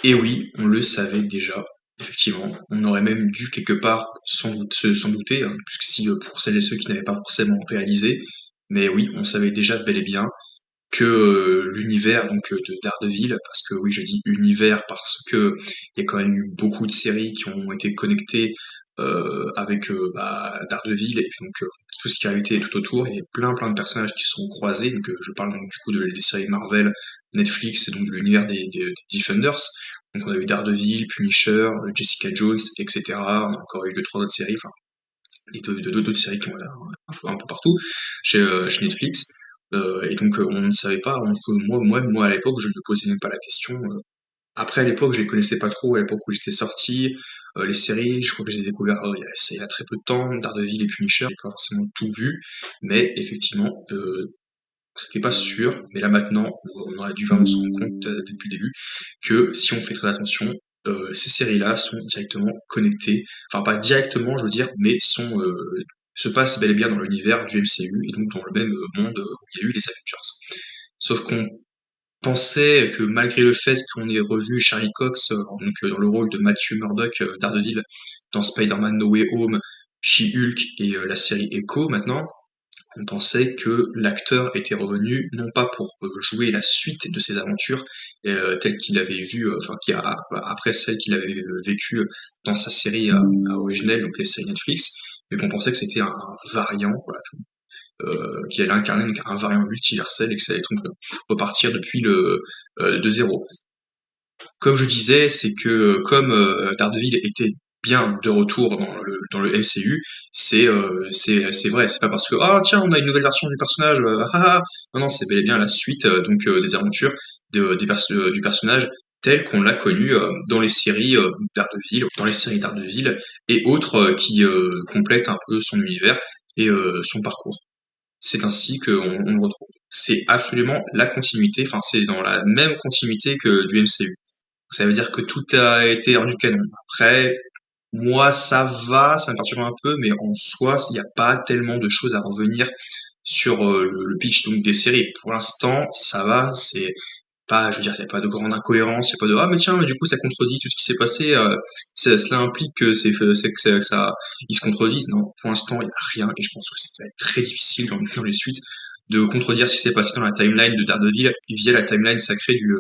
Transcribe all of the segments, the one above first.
Et oui, on le savait déjà, effectivement. On aurait même dû quelque part s'en douter, hein, puisque si pour celles et ceux qui n'avaient pas forcément réalisé, mais oui, on savait déjà bel et bien que l'univers donc de Daredevil, parce que oui, je dis univers parce que il y a quand même eu beaucoup de séries qui ont été connectées avec Daredevil et puis donc tout ce qui a été tout autour. Il y a plein de personnages qui sont croisés. Donc je parle donc du coup des séries Marvel, Netflix et donc de l'univers des Defenders. Donc on a eu Daredevil, Punisher, Jessica Jones, etc. On a encore eu deux trois autres séries, enfin d'autres séries qui ont là, un peu partout chez Netflix. Et donc on ne savait pas, moi à l'époque je ne me posais même pas la question. Après à l'époque je les connaissais pas trop, à l'époque où j'étais sorti, les séries, je crois que je les ai découvertes il y a très peu de temps, Daredevil et Punisher, j'ai pas forcément tout vu, mais effectivement c'était pas sûr, mais là maintenant on aurait dû vraiment se rendre compte depuis le début que si on fait très attention, ces séries-là sont directement connectées, enfin pas directement je veux dire, mais se passent bel et bien dans l'univers du MCU et donc dans le même monde où il y a eu les Avengers. Sauf qu'on pensait que malgré le fait qu'on ait revu Charlie Cox dans le rôle de Matthew Murdock, Daredevil, dans Spider-Man No Way Home, She-Hulk et la série Echo maintenant, on pensait que l'acteur était revenu non pas pour jouer la suite de ses aventures telles qu'il avait vu, enfin après celle qu'il avait vécue dans sa série originelle, donc les séries Netflix, mais qu'on pensait que c'était un variant, voilà, qui allait incarner donc, un variant multiversel et que ça allait donc repartir depuis de zéro. Comme je disais, c'est que comme Daredevil était bien de retour dans le MCU, c'est vrai, c'est pas parce que ah tiens on a une nouvelle version du personnage, non non c'est bel et bien la suite des aventures du personnage tel qu'on l'a connu dans les séries Daredevil, dans les séries Daredevil et autres qui complètent un peu son univers et son parcours. C'est ainsi qu'on le retrouve. C'est absolument la continuité, enfin c'est dans la même continuité que du MCU. Ça veut dire que tout a été hors du canon. Après, moi, ça me perturbe un peu, mais en soi, il n'y a pas tellement de choses à revenir sur le pitch donc des séries. Pour l'instant, ça va, c'est pas, je veux dire, il n'y a pas de grande incohérence, il n'y a pas de ah mais tiens, mais du coup ça contredit tout ce qui s'est passé, cela implique que que ça, ils se contredisent. Non, pour l'instant, il n'y a rien, et je pense que ça va être très difficile dans les suites de contredire ce qui s'est passé dans la timeline de Daredevil via la timeline sacrée du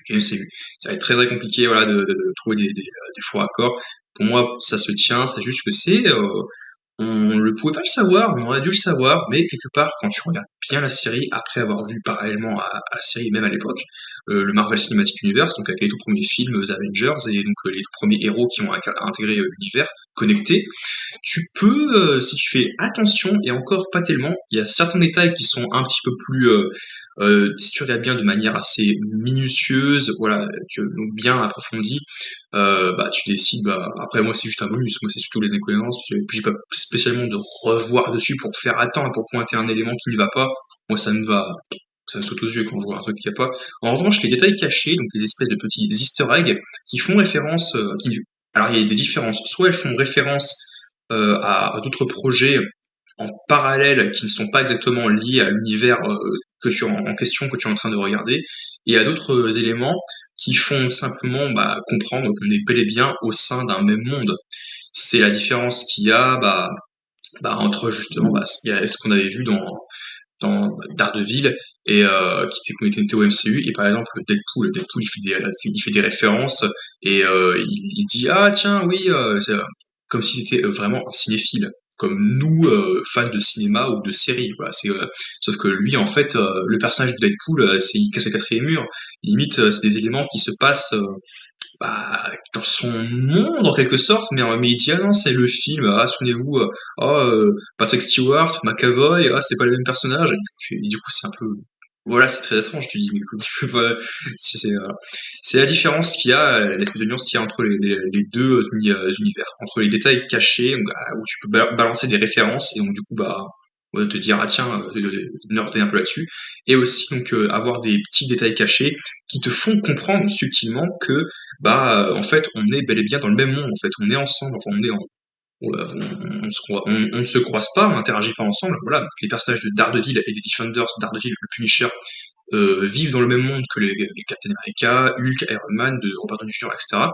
MCU. Ça va être très très compliqué voilà, de trouver des faux raccords. Pour moi, ça se tient, c'est juste que on ne pouvait pas le savoir, on aurait dû le savoir, mais quelque part, quand tu regardes bien la série, après avoir vu parallèlement à la série, même à l'époque, le Marvel Cinematic Universe, donc avec les tout premiers films, les Avengers, et donc les tout premiers héros qui ont intégré l'univers connecté, tu peux, si tu fais attention, et encore pas tellement, il y a certains détails qui sont un petit peu plus, si tu regardes bien de manière assez minutieuse, voilà, donc bien approfondie, bah tu décides, bah après moi c'est juste un bonus, moi c'est surtout les incohérences, puis j'ai pas spécialement de revoir dessus pour faire attendre, pour pointer un élément qui ne va pas, moi ça me saute aux yeux quand je vois un truc qui n'y a pas. En revanche, les détails cachés, donc les espèces de petits easter eggs qui font référence, alors il y a des différences, soit elles font référence à d'autres projets en parallèle qui ne sont pas exactement liés à l'univers en question que tu es en train de regarder, et à d'autres éléments qui font simplement comprendre qu'on est bel et bien au sein d'un même monde. C'est la différence qu'il y a entre justement il y a ce qu'on avait vu dans Daredevil et qui était connecté au MCU et par exemple Deadpool il fait des références et il dit ah tiens oui comme si c'était vraiment un cinéphile comme nous fans de cinéma ou de séries voilà sauf que lui en fait le personnage de Deadpool c'est il casse le quatrième mur limite c'est des éléments qui se passent dans son monde en quelque sorte, mais il dit ah non c'est le film, ah souvenez-vous, Patrick Stewart, McAvoy, ah c'est pas le même personnage, et du coup c'est un peu voilà c'est très étrange, tu dis mais écoute, tu peux pas, c'est la différence qu'il y a, l'espèce de nuance qu'il y a entre les deux univers, entre les détails cachés où tu peux balancer des références et donc du coup ouais, te dire ah tiens nerder un peu là-dessus et aussi donc avoir des petits détails cachés qui te font comprendre subtilement que en fait, on est bel et bien dans le même monde, en fait, on est ensemble, enfin, on ne se croise pas, on n'interagit pas ensemble, voilà, donc les personnages de Daredevil et des Defenders, Daredevil, le Punisher, vivent dans le même monde que les Captain America, Hulk, Iron Man, de Robert Downey Jr., etc.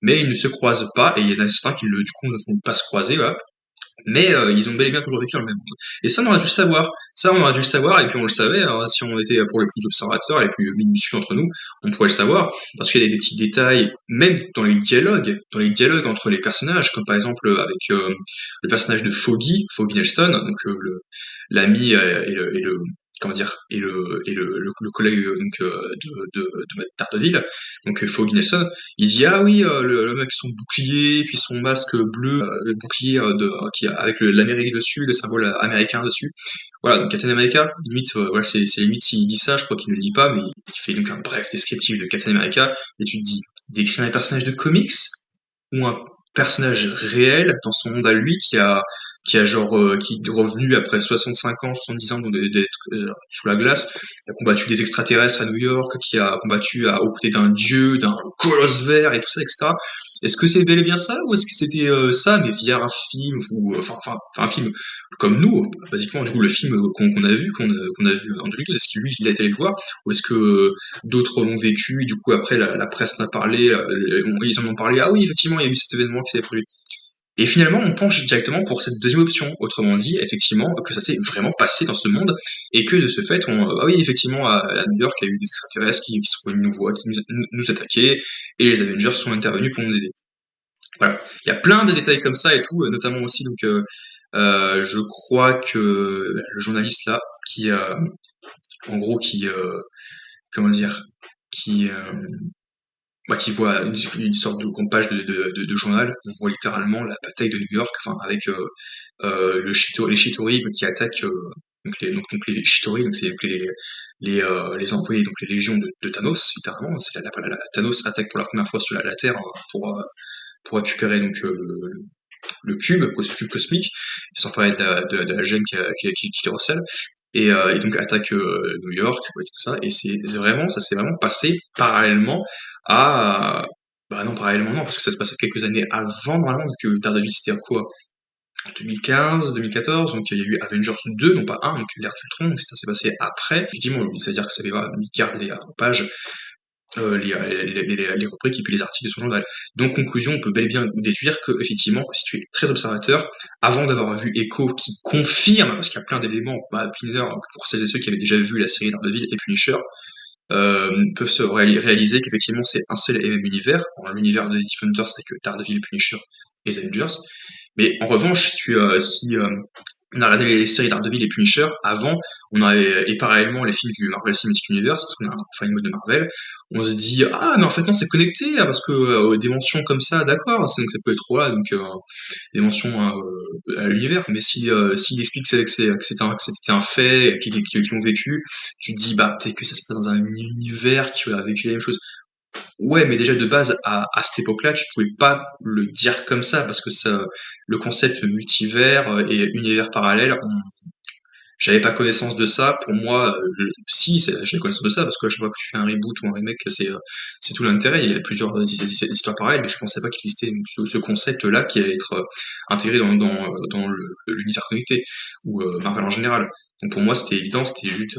Mais ils ne se croisent pas, et il y en a certains qui, du coup, ne vont pas se croiser, voilà. Mais ils ont bel et bien toujours vécu dans le même monde. Et ça, on aurait dû le savoir. Ça, on aurait dû le savoir, et puis on le savait, hein, si on était pour les plus observateurs, les plus minutieux entre nous, on pourrait le savoir, parce qu'il y a des petits détails, même dans les dialogues entre les personnages, comme par exemple avec le personnage de Foggy, Foggy Nelson, donc l'ami et le comment dire et le collègue donc de Daredevil, donc Foggy Nelson, il dit ah oui le mec son bouclier puis son masque bleu, le bouclier qui avec l'Amérique dessus, le symbole américain dessus. Voilà, donc Captain America, limite, voilà, c'est limite s'il dit ça, je crois qu'il ne le dit pas, mais il fait donc un bref descriptif de Captain America, et tu te dis, décrire un personnage de comics ou un personnage réel dans son monde à lui qui a genre qui est revenu après 65 ans, 70 ans d'être sous la glace, qui a combattu des extraterrestres à New York, qui a combattu aux côtés d'un dieu, d'un colosse vert et tout ça, etc. Est-ce que c'est bel et bien ça, ou est-ce que c'était ça, mais via un film, ou enfin un film comme nous, basiquement, du coup, le film qu'on a vu, qu'on a vu en 2012, est-ce que lui, il a été allé le voir, ou est-ce que d'autres l'ont vécu, et du coup, après, la presse en a parlé, ils en ont parlé, ah oui, effectivement, il y a eu cet événement qui s'est produit. Et finalement, on penche directement pour cette deuxième option. Autrement dit, effectivement, que ça s'est vraiment passé dans ce monde, et que de ce fait, ah oui, effectivement, à New York, il y a eu des extraterrestres qui sont venus nous voir, qui nous attaquaient, et les Avengers sont intervenus pour nous aider. Voilà. Il y a plein de détails comme ça et tout, notamment aussi, donc, je crois que le journaliste là, qui, en gros, comment dire, qui, qui voit une sorte de grande page de journal, on voit littéralement la bataille de New York, enfin avec les Shitori qui attaquent donc les Shitori, donc c'est donc les employés, donc les légions de Thanos, littéralement, c'est Thanos attaque pour la première fois sur la Terre pour récupérer donc le cube cosmique, sans parler de la gemme qui les recèle, et donc attaque New York, ouais, tout ça, et ça s'est vraiment passé parallèlement à... Bah non, parallèlement non, parce que ça se passait quelques années avant, normalement, que Daredevil c'était à quoi? 2015, 2014, donc il y a eu Avengers 2, non pas 1, donc l'ère d'Ultron, donc ça s'est passé après. Effectivement, c'est-à-dire que ça avait gardé les pages les rubriques et puis les articles de son journal. Donc, conclusion, on peut bel et bien déduire que, effectivement, si tu es très observateur, avant d'avoir vu Echo qui confirme, parce qu'il y a plein d'éléments, Pinner, pour celles et ceux qui avaient déjà vu la série Daredevil et Punisher, peuvent se réaliser qu'effectivement c'est un seul et même univers, dans l'univers de Defenders avec Daredevil et Punisher et les Avengers. Mais en revanche, si on a regardé les séries Daredevil et Punisher avant, et parallèlement les films du Marvel Cinematic Universe, parce qu'on a un fan mode de Marvel, on se dit ah mais en fait non c'est connecté parce que des mentions comme ça d'accord, donc ça peut être là donc des mentions à l'univers, mais s'il explique que c'était un fait et qu'ils l'ont vécu, tu te dis bah peut-être que ça se passe dans un univers qui a vécu la même chose. Ouais, mais déjà de base, à cette époque-là, tu pouvais pas le dire comme ça, parce que le concept multivers et univers parallèle, j'avais pas connaissance de ça. Pour moi, si, j'avais connaissance de ça, parce que à chaque fois que tu fais un reboot ou un remake, c'est tout l'intérêt. Il y a plusieurs histoires parallèles, mais je pensais pas qu'il existait ce concept-là qui allait être intégré dans l'univers connecté, ou Marvel en général. Donc pour moi, c'était évident, c'était juste,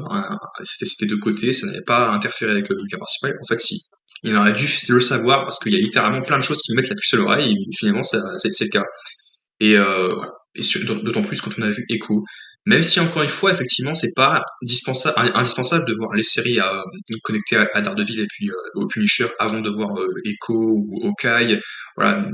c'était de côté, ça n'avait pas interféré avec l'univers principal. En fait, si. Il aurait dû le savoir, parce qu'il y a littéralement plein de choses qui me mettent la puce à l'oreille, et finalement, c'est le cas. Et voilà. Et d'autant plus quand on a vu Echo. Même si encore une fois, effectivement, c'est pas indispensable de voir les séries connectées à Daredevil et puis au Punisher avant de voir Echo ou Hawkeye, voilà,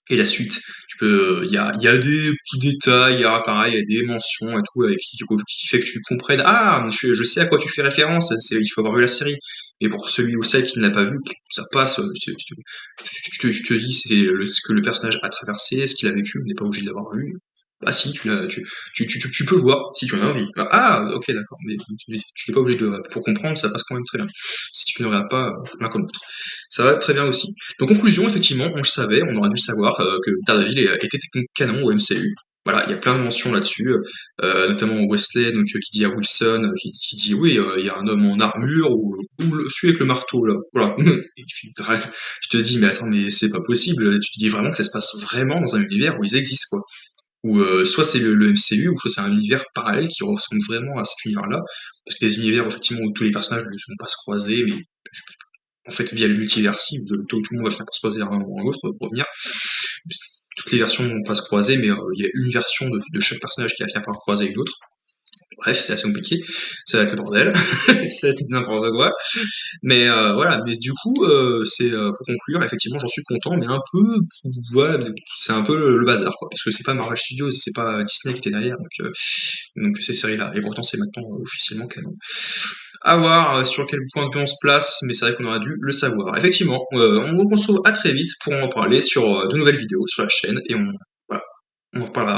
et la suite. Il y a des petits détails, pareil, il y a des mentions et tout, qui fait que tu comprennes, ah, je sais à quoi tu fais référence, il faut avoir vu la série. Mais pour celui ou celle qui ne l'a pas vu, ça passe, tu te dis ce que le personnage a traversé, ce qu'il a vécu, on n'est pas obligé de l'avoir vu. Ah si, tu peux le voir, si tu en as envie. Ah, ok, d'accord, mais tu n'es pas obligé pour comprendre, ça passe quand même très bien. Si tu ne regardes pas l'un comme l'autre. Ça va très bien aussi. Donc conclusion, effectivement, on le savait, on aurait dû le savoir, que Daredevil était canon au MCU. Voilà, il y a plein de mentions là-dessus, notamment Wesley, donc qui dit à Wilson, qui dit oui, il y a un homme en armure ou celui avec le marteau là. Voilà. Et tu te dis mais attends mais c'est pas possible. Tu te dis vraiment que ça se passe vraiment dans un univers où ils existent quoi. Ou soit c'est le MCU, ou soit c'est un univers parallèle qui ressemble vraiment à cet univers-là, parce que des univers effectivement où tous les personnages ne vont pas se croiser, mais en fait via le multiversi, tout le monde va finir par se croiser à un moment ou à l'autre pour revenir. Toutes les versions vont pas se croiser, mais il y a une version de chaque personnage qui va finir par croiser une autre. Bref, c'est assez compliqué, ça va être le bordel, ça va être n'importe quoi. Mais voilà, mais du coup, c'est pour conclure, effectivement, j'en suis content, mais un peu, ouais, c'est un peu le bazar, quoi, parce que c'est pas Marvel Studios, c'est pas Disney qui était derrière, donc ces séries-là. Et pourtant, c'est maintenant officiellement canon. À voir sur quel point de vue on se place, mais c'est vrai qu'on aurait dû le savoir. Effectivement, on se retrouve à très vite pour en parler sur de nouvelles vidéos sur la chaîne, et voilà, on en reparlera.